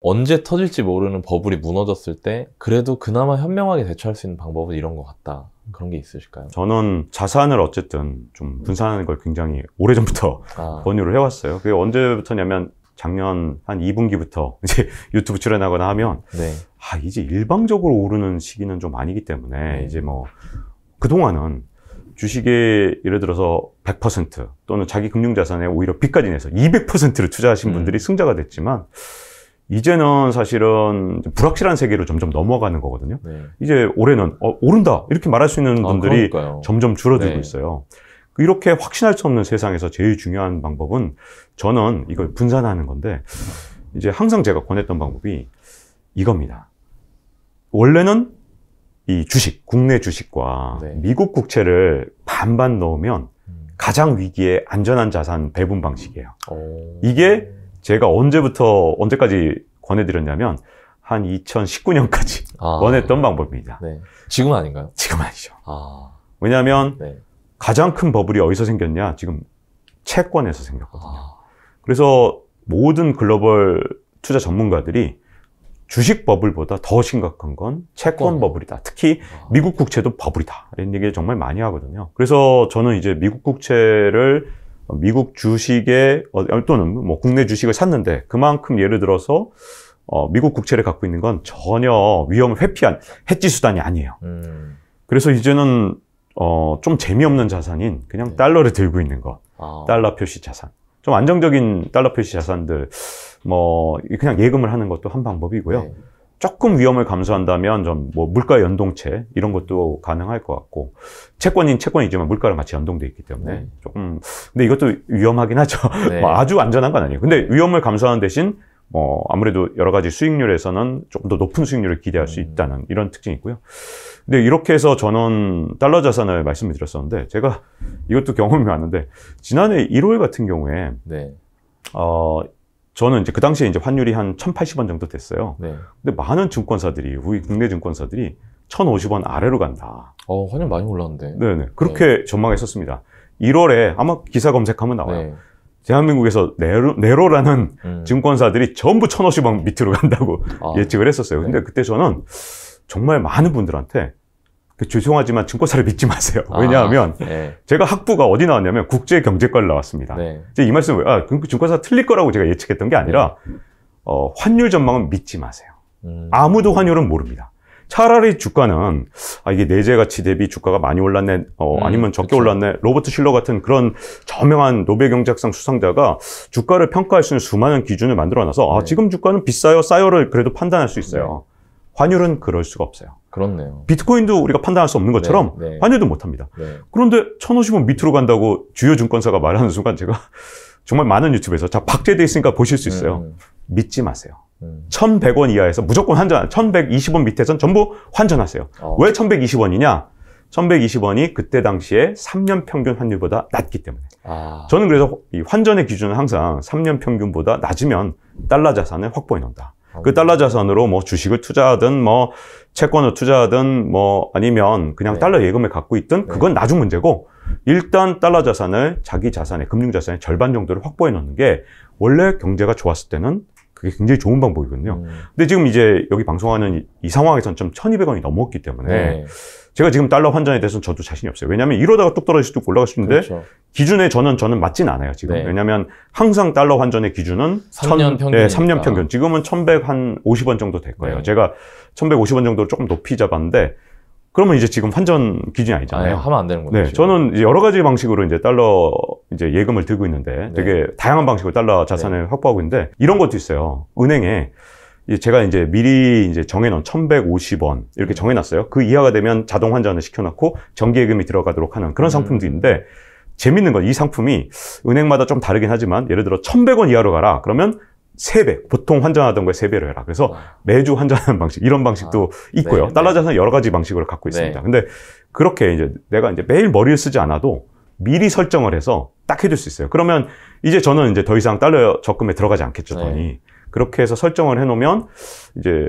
언제 터질지 모르는 버블이 무너졌을 때 그래도 그나마 현명하게 대처할 수 있는 방법은 이런 것 같다. 그런 게 있으실까요? 저는 자산을 어쨌든 좀 분산하는 걸 굉장히 오래전부터 권유를 해왔어요. 그게 언제부터냐면 작년 한 2분기부터 이제 유튜브 출연하거나 하면 네. 이제 일방적으로 오르는 시기는 좀 아니기 때문에 이제 뭐 그동안은 주식에 예를 들어서 100% 또는 자기 금융자산에 오히려 빚까지 내서 200%를 투자하신 분들이 승자가 됐지만 이제는 사실은 불확실한 세계로 점점 넘어가는 거거든요. 네. 이제 올해는 오른다 이렇게 말할 수 있는 분들이 그러니까요. 점점 줄어들고 네. 있어요. 이렇게 확신할 수 없는 세상에서 제일 중요한 방법은 저는 이걸 분산하는 건데 이제 항상 제가 권했던 방법이 이겁니다. 원래는 이 주식, 국내 주식과 네. 미국 국채를 반반 넣으면 가장 위기에 안전한 자산 배분 방식이에요. 이게 제가 언제까지 권해드렸냐면 한 2019년까지 권했던 방법입니다. 네. 지금은 아닌가요? 지금 아니죠. 왜냐하면 네. 가장 큰 버블이 어디서 생겼냐? 지금 채권에서 생겼거든요. 그래서 모든 글로벌 투자 전문가들이 주식 버블보다 더 심각한 건 채권 버블이다. 특히 미국 국채도 버블이다. 이런 얘기를 정말 많이 하거든요. 그래서 저는 이제 미국 국채를 미국 주식에 또는 뭐 국내 주식을 샀는데 그만큼 예를 들어서 미국 국채를 갖고 있는 건 전혀 위험을 회피한 해지 수단이 아니에요. 그래서 이제는 좀 재미없는 자산인 그냥 달러를 들고 있는 것, 달러 표시 자산, 좀 안정적인 달러 표시 자산들, 뭐 그냥 예금을 하는 것도 한 방법이고요. 네. 조금 위험을 감수한다면 좀 뭐 물가 연동채 이런 것도 가능할 것 같고 채권이지만 물가랑 같이 연동돼 있기 때문에 조금 근데 이것도 위험하긴 하죠. 네. 뭐 아주 안전한 건 아니에요. 근데 위험을 감수하는 대신 아무래도 여러 가지 수익률에서는 조금 더 높은 수익률을 기대할 수 있다는 이런 특징이 있고요. 근데 이렇게 해서 저는 달러 자산을 말씀을 드렸었는데 제가 이것도 경험이 많은데 지난해 1월 같은 경우에 네. 저는 이제 그 당시에 이제 환율이 한 1,080원 정도 됐어요. 네. 근데 많은 증권사들이 우리 국내 증권사들이 1,050원 아래로 간다. 환율 많이 올랐는데. 네네. 그렇게 전망했었습니다. 1월에 아마 기사 검색하면 나와요. 네. 대한민국에서 네로라는 증권사들이 전부 1,050원 밑으로 간다고 예측을 했었어요. 근데 그때 저는 정말 많은 분들한테 죄송하지만 증권사를 믿지 마세요. 왜냐하면 제가 학부가 어디 나왔냐면 국제경제과를 나왔습니다. 네. 이 말씀을 증권사 틀릴 거라고 제가 예측했던 게 아니라 환율 전망은 믿지 마세요. 아무도 환율은 모릅니다. 차라리 주가는 이게 내재 가치 대비 주가가 많이 올랐네, 아니면 적게 올랐네. 로버트 실러 같은 그런 저명한 노벨 경제학상 수상자가 주가를 평가할 수 있는 수많은 기준을 만들어놔서 지금 주가는 비싸요, 싸요를 그래도 판단할 수 있어요. 환율은 그럴 수가 없어요. 그렇네요. 비트코인도 우리가 판단할 수 없는 것처럼 환율도 못합니다. 그런데 1,050원 밑으로 간다고 주요 증권사가 말하는 순간 제가 정말 많은 유튜브에서 박제돼 있으니까 보실 수 있어요. 믿지 마세요. 1,100원 이하에서 무조건 1,120원 밑에선 전부 환전하세요. 왜 1,120원이냐? 1,120원이 그때 당시에 3년 평균 환율보다 낮기 때문에. 저는 그래서 이 환전의 기준은 항상 3년 평균보다 낮으면 달러 자산을 확보해 놓는다. 그 달러 자산으로 뭐 주식을 투자하든 뭐 채권을 투자하든 뭐 아니면 그냥 달러 예금을 갖고 있든 그건 나중 문제고 일단 달러 자산을 자기 자산의 금융 자산의 절반 정도를 확보해 놓는 게 원래 경제가 좋았을 때는 그게 굉장히 좋은 방법이거든요. 근데 지금 이제 여기 방송하는 이 상황에서는 좀 1,200원이 넘었기 때문에 제가 지금 달러 환전에 대해서는 저도 자신이 없어요. 왜냐하면 이러다가 뚝 떨어질 수도 있고 올라갈 수 있는데 기준에 저는 맞진 않아요. 지금. 왜냐하면 항상 달러 환전의 기준은 3년 평균. 3년 평균. 지금은 1,150원 정도 될 거예요. 제가 1,150원 정도로 조금 높이 잡았는데 그러면 이제 지금 환전 기준이 아니잖아요. 하면 안 되는 거죠. 네, 저는 여러 가지 방식으로 이제 달러 예금을 들고 있는데 되게 다양한 방식으로 달러 자산을 확보하고 있는데 이런 것도 있어요. 은행에 제가 이제 미리 정해놓은 1,150원 이렇게 정해놨어요. 그 이하가 되면 자동 환전을 시켜놓고 정기예금이 들어가도록 하는 그런 상품도 있는데 재밌는 건 이 상품이 은행마다 좀 다르긴 하지만 예를 들어 1,100원 이하로 가라. 그러면 3배, 보통 환전하던 거에 3배로 해라. 그래서 매주 환전하는 방식, 이런 방식도 있고요. 달러 자산은 여러 가지 방식으로 갖고 있습니다. 근데 그렇게 내가 매일 머리를 쓰지 않아도 미리 설정을 해서 딱 해줄 수 있어요. 그러면 이제 저는 더 이상 달러 적금에 들어가지 않겠죠, 돈이. 그렇게 해서 설정을 해놓으면 이제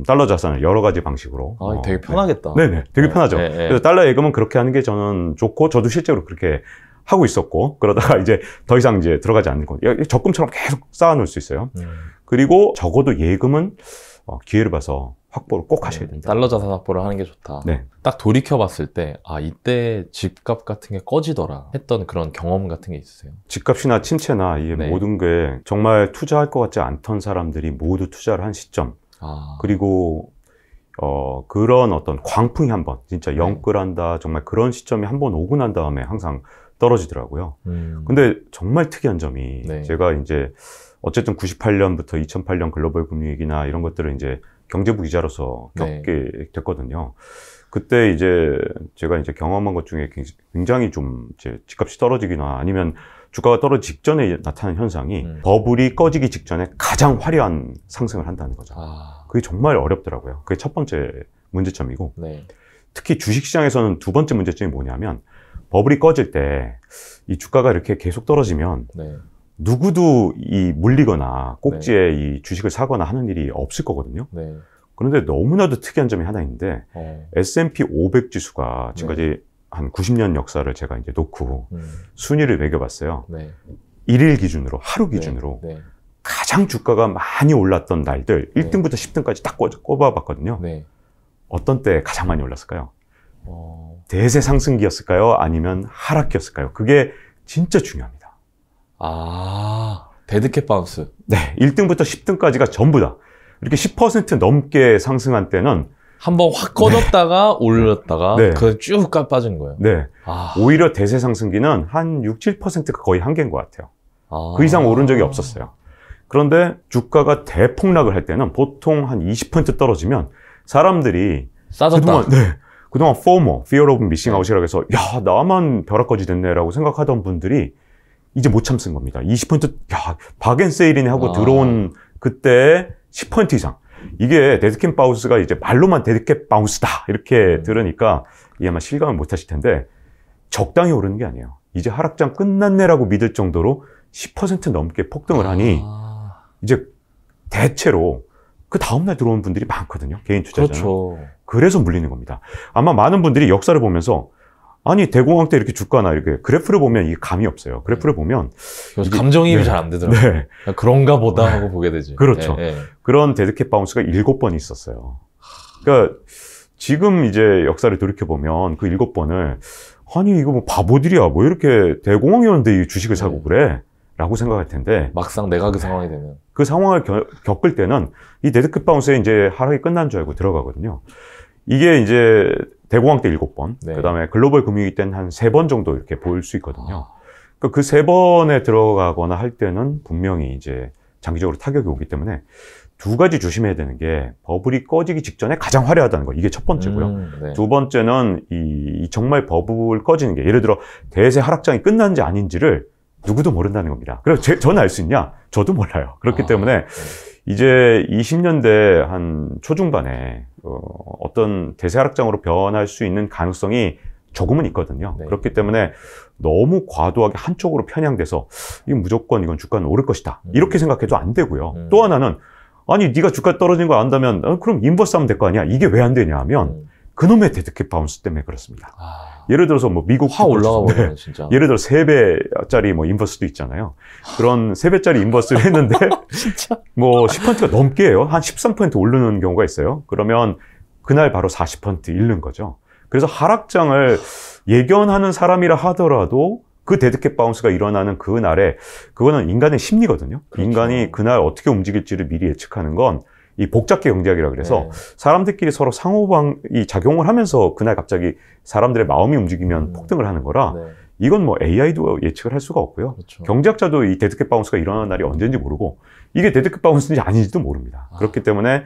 달러 자산을 여러 가지 방식으로. 되게 편하겠다. 네네, 되게 편하죠. 그래서 달러 예금은 그렇게 하는 게 저는 좋고, 저도 실제로 그렇게 하고 있었고, 그러다가 이제 더 이상 들어가지 않는 거. 적금처럼 계속 쌓아놓을 수 있어요. 그리고 적어도 예금은 기회를 봐서 확보를 꼭 하셔야 된다. 달러 자산 확보를 하는 게 좋다. 네. 딱 돌이켜봤을 때, 아, 이때 집값 같은 게 꺼지더라 했던 그런 경험 같은 게 있으세요? 집값이나 침체나 이 네. 모든 게 정말 투자할 것 같지 않던 사람들이 모두 투자를 한 시점. 그리고 그런 어떤 광풍이 한번 진짜 영끌한다 정말 그런 시점이 한번 오고 난 다음에 항상 떨어지더라고요. 근데 정말 특이한 점이 네. 제가 이제 어쨌든 98년부터 2008년 글로벌 금융위기나 이런 것들을 이제 경제부 기자로서 겪게 됐거든요. 그때 이제 제가 이제 경험한 것 중에 굉장히 좀 이제 집값이 떨어지거나 아니면 주가가 떨어지기 직전에 나타나는 현상이 버블이 꺼지기 직전에 가장 화려한 상승을 한다는 거죠. 그게 정말 어렵더라고요. 그게 첫 번째 문제점이고 네. 특히 주식시장에서는 두 번째 문제점이 뭐냐면 버블이 꺼질 때 이 주가가 이렇게 계속 떨어지면 네. 누구도 이 물리거나 꼭지에 이 주식을 사거나 하는 일이 없을 거거든요. 네. 그런데 너무나도 특이한 점이 하나 있는데 S&P 500 지수가 지금까지 한 90년 역사를 제가 이제 놓고 순위를 매겨봤어요. 네. 1일 기준으로, 하루 기준으로 네. 가장 주가가 많이 올랐던 날들 1등부터 10등까지 딱 꼽아봤거든요. 네. 어떤 때 가장 많이 올랐을까요? 대세 상승기였을까요? 아니면 하락기였을까요? 그게 진짜 중요합니다. 데드캣 바운스. 네, 1등부터 10등까지가 전부 다 이렇게 10% 넘게 상승한 때는 한번 확 꺼졌다가 올렸다가 그 쭉 빠진 거예요. 네. 오히려 대세 상승기는 한 6, 7%가 거의 한계인 것 같아요. 그 이상 오른 적이 없었어요. 그런데 주가가 대폭락을 할 때는 보통 한 20% 떨어지면 사람들이 싸졌다. 그동안 FOMO, Fear of Missing Out이라고 해서 야, 나만 벼락거지 됐네라고 생각하던 분들이 이제 못 참는 겁니다. 20% 야, 박앤세일이네 하고 들어온 그때 10% 이상. 이게 데드캣 바운스가 이제 말로만 데드캣 바운스다 이렇게 들으니까 이게 아마 실감을 못 하실 텐데 적당히 오르는 게 아니에요. 이제 하락장 끝났네라고 믿을 정도로 10% 넘게 폭등을 하니 이제 대체로 그 다음날 들어오는 분들이 많거든요. 개인 투자자는. 그렇죠. 그래서 물리는 겁니다. 아마 많은 분들이 역사를 보면서 아니 대공황 때 이렇게 주가나 이렇게 그래프를 보면 이게 감이 없어요. 그래프를 보면 감정이입이 잘 안 되더라고요. 그런가 보다 하고 보게 되지. 그렇죠. 그런 데드캣 바운스가 7번이 있었어요. 그러니까 지금 이제 역사를 돌이켜보면 그 7번을 아니 이거 뭐 바보들이야 뭐 이렇게 대공황이었는데 이 주식을 사고 그래 라고 생각할 텐데 막상 내가 그 상황이 되면 그 상황을 겪을 때는 이 데드캣 바운스에 이제 하락이 끝난 줄 알고 들어가거든요. 이게 이제 대공황 때 7번, 그 다음에 글로벌 금융위기 때는 한 3번 정도 이렇게 보일 수 있거든요. 그 3번에 들어가거나 할 때는 분명히 이제 장기적으로 타격이 오기 때문에 두 가지 조심해야 되는 게 버블이 꺼지기 직전에 가장 화려하다는 거. 이게 첫 번째고요. 두 번째는 이 정말 버블 꺼지는 게 예를 들어 대세 하락장이 끝난지 아닌지를 누구도 모른다는 겁니다. 그래서 저는 알 수 있냐? 저도 몰라요. 그렇기 때문에 이제 20년대 한 초중반에 어떤 대세 하락장으로 변할 수 있는 가능성이 조금은 있거든요. 그렇기 때문에 너무 과도하게 한쪽으로 편향돼서 이건 무조건 이건 주가는 오를 것이다. 이렇게 생각해도 안 되고요. 또 하나는 아니 네가 주가 떨어지는 거 안다면 그럼 인버스 하면 될 거 아니야. 이게 왜 안 되냐 하면 그놈의 데드캣 바운스 때문에 그렇습니다. 예를 들어서 뭐 미국 확 올라가 버려요, 진짜. 예를 들어 3배짜리 뭐 인버스도 있잖아요. 그런 3배짜리 인버스를 했는데 진짜 뭐 10%가 넘게 해요. 한 13% 오르는 경우가 있어요. 그러면 그날 바로 40% 잃는 거죠. 그래서 하락장을 예견하는 사람이라 하더라도 그 데드캣 바운스가 일어나는 그날에 그거는 인간의 심리거든요. 그렇죠. 인간이 그날 어떻게 움직일지를 미리 예측하는 건 이 복잡계 경제학이라 그래서 사람들끼리 서로 상호방이 작용을 하면서 그날 갑자기 사람들의 마음이 움직이면 폭등을 하는 거라 이건 뭐 AI도 예측을 할 수가 없고요. 그렇죠. 경제학자도 이 데드캣 바운스가 일어나는 날이 언제인지 모르고 이게 데드캣 바운스인지 아닌지도 모릅니다. 그렇기 때문에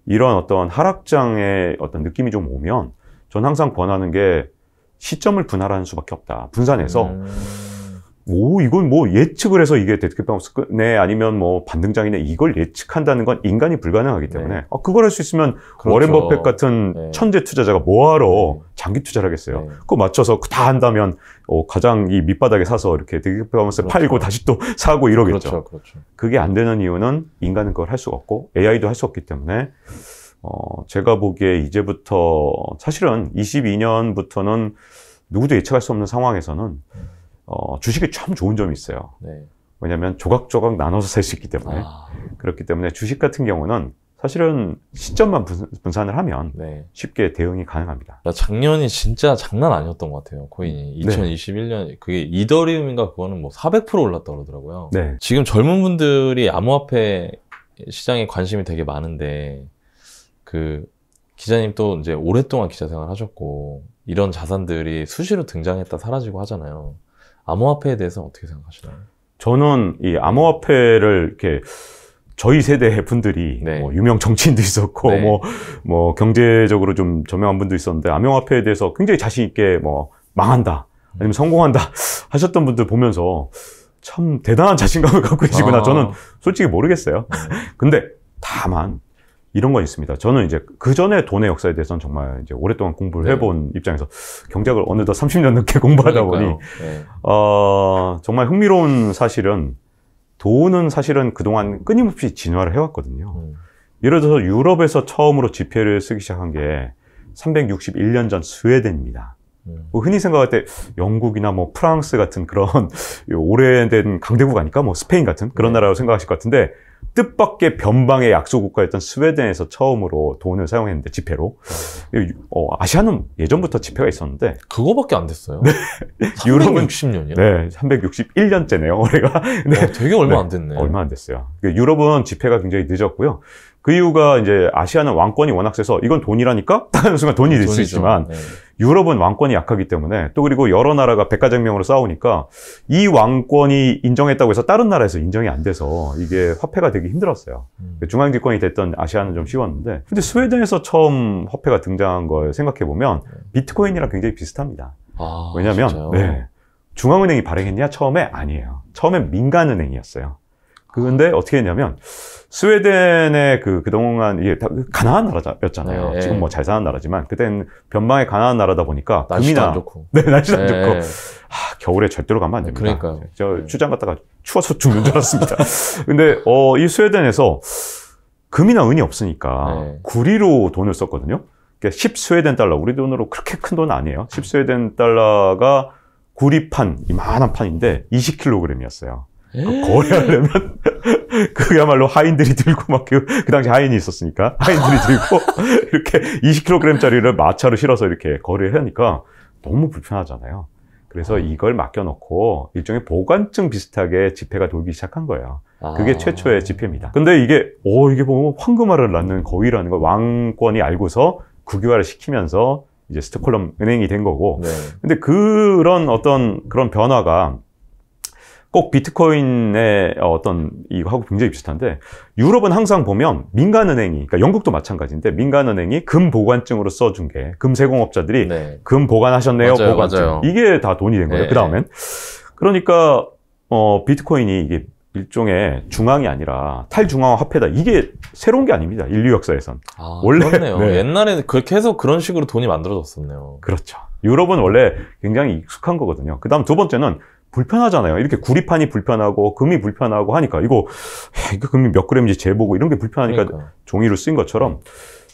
이런 어떤 하락장의 어떤 느낌이 좀 오면 전 항상 권하는 게 시점을 분할하는 수밖에 없다. 분산해서 이건 뭐 예측을 해서 이게 데드캣 바운스네 아니면 뭐 반등장이네 이걸 예측한다는 건 인간이 불가능하기 때문에 그걸 할 수 있으면 그렇죠. 워렌 버핏 같은 천재 투자자가 뭐하러 장기 투자를 하겠어요. 그거 맞춰서 다 한다면 가장 이 밑바닥에 사서 이렇게 데드캣 바운스 팔고 다시 또 사고 이러겠죠. 그렇죠. 그게 안 되는 이유는 인간은 그걸 할 수가 없고 AI도 할 수 없기 때문에 제가 보기에 이제부터 사실은 22년부터는 누구도 예측할 수 없는 상황에서는 주식이 참 좋은 점이 있어요. 왜냐하면 조각조각 나눠서 살 수 있기 때문에. 그렇기 때문에 주식 같은 경우는 사실은 시점만 분산을 하면 네. 쉽게 대응이 가능합니다. 작년이 진짜 장난 아니었던 것 같아요. 코인이 2021년 네. 그게 이더리움인가 그거는 뭐 400% 올랐다 그러더라고요. 네. 지금 젊은 분들이 암호화폐 시장에 관심이 되게 많은데 그 기자님 또 이제 오랫동안 기자 생활 하셨고 이런 자산들이 수시로 등장했다 사라지고 하잖아요. 암호화폐에 대해서 어떻게 생각하시나요? 저는 이 암호화폐를 이렇게 저희 세대 분들이 네. 뭐 유명 정치인도 있었고 네. 뭐 경제적으로 좀 저명한 분도 있었는데 암호화폐에 대해서 굉장히 자신 있게 뭐 망한다 아니면 성공한다 하셨던 분들 보면서 참 대단한 자신감을 갖고 계시구나 저는 솔직히 모르겠어요. 근데 다만 이런 건 있습니다. 저는 이제 그 전에 돈의 역사에 대해서는 정말 이제 오랫동안 공부를 해본 입장에서 경제학을 어느덧 30년 넘게 공부하다 보니 네. 정말 흥미로운 사실은 돈은 사실은 그동안 끊임없이 진화를 해왔거든요. 예를 들어서 유럽에서 처음으로 지폐를 쓰기 시작한 게 361년 전 스웨덴입니다. 흔히 생각할 때 영국이나 뭐 프랑스 같은 그런 오래된 강대국 아닐까? 뭐 스페인 같은 그런 나라라고 생각하실 것 같은데 뜻밖의 변방의 약소국가였던 스웨덴에서 처음으로 돈을 사용했는데 지폐로 아시아는 예전부터 지폐가 있었는데 그거밖에 안 됐어요. 네. 360년이요? 네, 361년째네요. 올해가. 네. 되게 얼마 안 됐네. 얼마 안 됐어요. 유럽은 지폐가 굉장히 늦었고요. 그 이유가 이제 아시아는 왕권이 워낙 세서 이건 돈이라니까? 딱 하는 순간 돈이 될 수 있지만 네. 유럽은 왕권이 약하기 때문에 또 그리고 여러 나라가 백가쟁명으로 싸우니까 이 왕권이 인정했다고 해서 다른 나라에서 인정이 안 돼서 이게 화폐가 되기 힘들었어요. 중앙집권이 됐던 아시아는 좀 쉬웠는데 근데 스웨덴에서 처음 화폐가 등장한 걸 생각해보면 비트코인이랑 굉장히 비슷합니다. 왜냐하면 네, 중앙은행이 발행했냐? 처음에 아니에요. 처음엔 민간은행이었어요. 그런데 어떻게 했냐면 스웨덴의 그동안 이게 다 가난한 나라였잖아요. 네. 지금 뭐 잘 사는 나라지만 그땐 변방에 가난한 나라다 보니까 날씨도 안 좋고. 네, 날씨도 안 좋고. 겨울에 절대로 가면 안 됩니다. 그러니까요. 저 출장 갔다가 추워서 죽는 줄 알았습니다. 근데 이 스웨덴에서 금이나 은이 없으니까 구리로 돈을 썼거든요. 그러니까 10스웨덴 달러, 우리 돈으로 그렇게 큰 돈은 아니에요. 10스웨덴 달러가 구리판, 이만한 판인데 20kg이었어요. 거래하려면 그야말로 하인들이 들고 막 그 당시 하인이 있었으니까 하인들이 들고 이렇게 20kg짜리를 마차로 실어서 이렇게 거래를 하니까 너무 불편하잖아요. 그래서 이걸 맡겨놓고 일종의 보관증 비슷하게 지폐가 돌기 시작한 거예요. 그게 최초의 지폐입니다. 근데 이게 보면 황금알을 낳는 거위라는 걸 왕권이 알고서 국유화를 시키면서 이제 스톡홀름 은행이 된 거고. 네. 근데 그런 변화가 꼭 비트코인의 이거하고 굉장히 비슷한데, 유럽은 항상 보면 민간은행이, 그러니까 영국도 마찬가지인데, 민간은행이 금 보관증으로 써준 게, 금 세공업자들이 네. 금 보관하셨네요, 맞아요, 보관증. 맞아요. 이게 다 돈이 된 거예요, 네. 그 다음엔. 그러니까, 비트코인이 이게 일종의 중앙이 아니라 탈중앙화 화폐다. 이게 새로운 게 아닙니다, 인류 역사에선. 원래. 그렇네요. 네. 옛날에는 그렇게 해서 그런 식으로 돈이 만들어졌었네요. 그렇죠. 유럽은 원래 굉장히 익숙한 거거든요. 그 다음 두 번째는, 불편하잖아요. 이렇게 구리판이 불편하고 금이 불편하고 하니까 이거 금이 몇 그램인지 재보고 이런 게 불편하니까 그러니까. 종이로 쓴 것처럼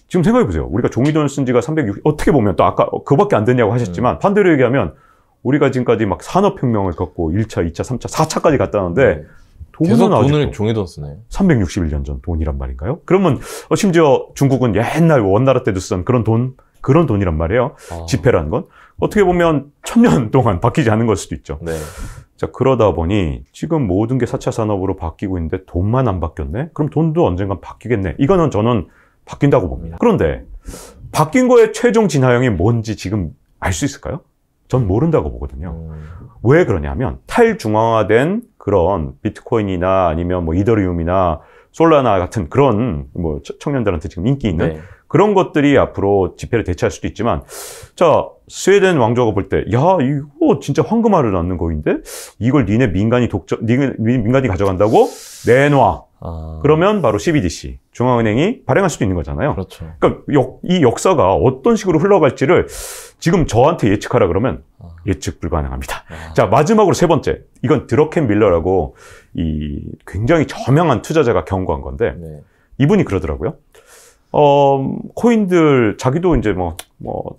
지금 생각해보세요. 우리가 종이돈을 쓴 지가 360 어떻게 보면 또 아까 그거밖에 안 됐냐고 하셨지만 반대로 얘기하면 우리가 지금까지 막 산업혁명을 겪고 1차, 2차, 3차, 4차까지 갔다 왔는데 계속 돈을 종이돈 쓰네요. 361년 전 돈이란 말인가요? 그러면 심지어 중국은 옛날 원나라 때도 쓰던 그런 돈이란 말이에요. 지폐라는 건. 어떻게 보면 1000년 동안 바뀌지 않은 걸 수도 있죠. 네. 자, 그러다 보니 지금 모든 게 4차 산업으로 바뀌고 있는데 돈만 안 바뀌었네? 그럼 돈도 언젠간 바뀌겠네. 이거는 저는 바뀐다고 봅니다. 그런데 바뀐 거의 최종 진화형이 뭔지 지금 알 수 있을까요? 전 모른다고 보거든요. 왜 그러냐면 탈중앙화된 그런 비트코인이나 아니면 뭐 이더리움이나 솔라나 같은 그런 뭐 청년들한테 지금 인기 있는 네. 그런 것들이 앞으로 지폐를 대체할 수도 있지만, 자, 스웨덴 왕조가 볼 때, 야, 이거 진짜 황금알을 낳는 거인데? 이걸 니네 민간이 가져간다고? 내놔. 그러면 바로 CBDC, 중앙은행이 발행할 수도 있는 거잖아요. 그렇죠. 그러니까 이 역사가 어떤 식으로 흘러갈지를 지금 저한테 예측하라 그러면 예측 불가능합니다. 자, 마지막으로 세 번째. 이건 드러켄 밀러라고 이 굉장히 저명한 투자자가 경고한 건데, 네. 이분이 그러더라고요. 코인들, 자기도 이제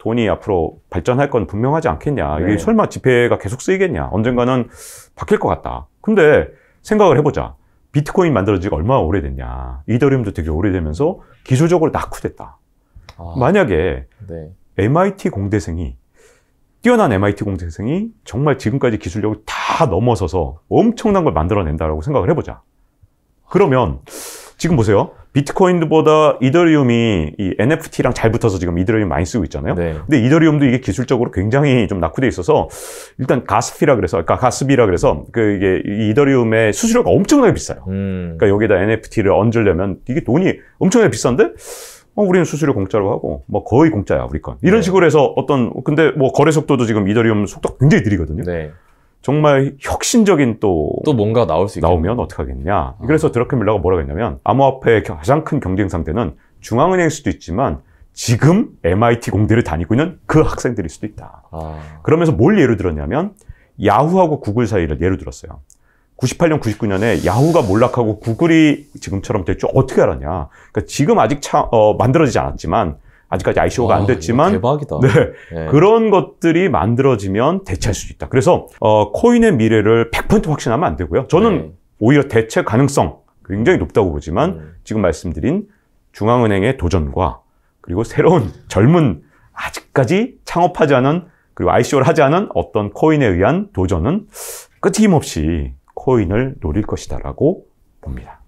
돈이 앞으로 발전할 건 분명하지 않겠냐. 이게 네. 설마 지폐가 계속 쓰이겠냐. 언젠가는 바뀔 것 같다. 근데 생각을 해보자. 비트코인 만들어진 지가 얼마나 오래됐냐. 이더리움도 되게 오래되면서 기술적으로 낙후됐다. 만약에 네. MIT 공대생이 뛰어난 MIT 공대생이 정말 지금까지 기술력을 다 넘어서서 엄청난 걸 만들어낸다라고 생각을 해보자. 그러면 지금 보세요. 비트코인보다 이더리움이 이 NFT랑 잘 붙어서 지금 이더리움 많이 쓰고 있잖아요. 네. 근데 이더리움도 이게 기술적으로 굉장히 좀 낙후돼 있어서 일단 가스비라 그래서 이게 이더리움의 수수료가 엄청나게 비싸요. 그러니까 여기다 NFT를 얹으려면 이게 돈이 엄청나게 비싼데 우리는 수수료 공짜로 하고 뭐 거의 공짜야 우리 건. 이런 네. 식으로 해서 근데 뭐 거래 속도도 지금 이더리움 속도가 굉장히 느리거든요. 네. 정말 혁신적인 또 뭔가 나오면 어떡하겠냐. 그래서 드러켄 밀러가 뭐라고 했냐면 암호화폐의 가장 큰 경쟁 상대는 중앙은행일 수도 있지만 지금 MIT 공대를 다니고 있는 그 학생들일 수도 있다. 그러면서 뭘 예를 들었냐면 야후하고 구글 사이를 예를 들었어요. 98년, 99년에 야후가 몰락하고 구글이 지금처럼 될 줄 어떻게 알았냐. 그러니까 지금 아직 만들어지지 않았지만 아직까지 ICO가 안 됐지만 대박이다. 네, 네. 그런 것들이 만들어지면 대체할 수 있다. 그래서 코인의 미래를 100% 확신하면 안 되고요. 저는 네. 오히려 대체 가능성 굉장히 높다고 보지만 지금 말씀드린 중앙은행의 도전과 그리고 새로운 젊은 아직까지 창업하지 않은 그리고 ICO를 하지 않은 어떤 코인에 의한 도전은 끊임없이 코인을 노릴 것이다라고 봅니다.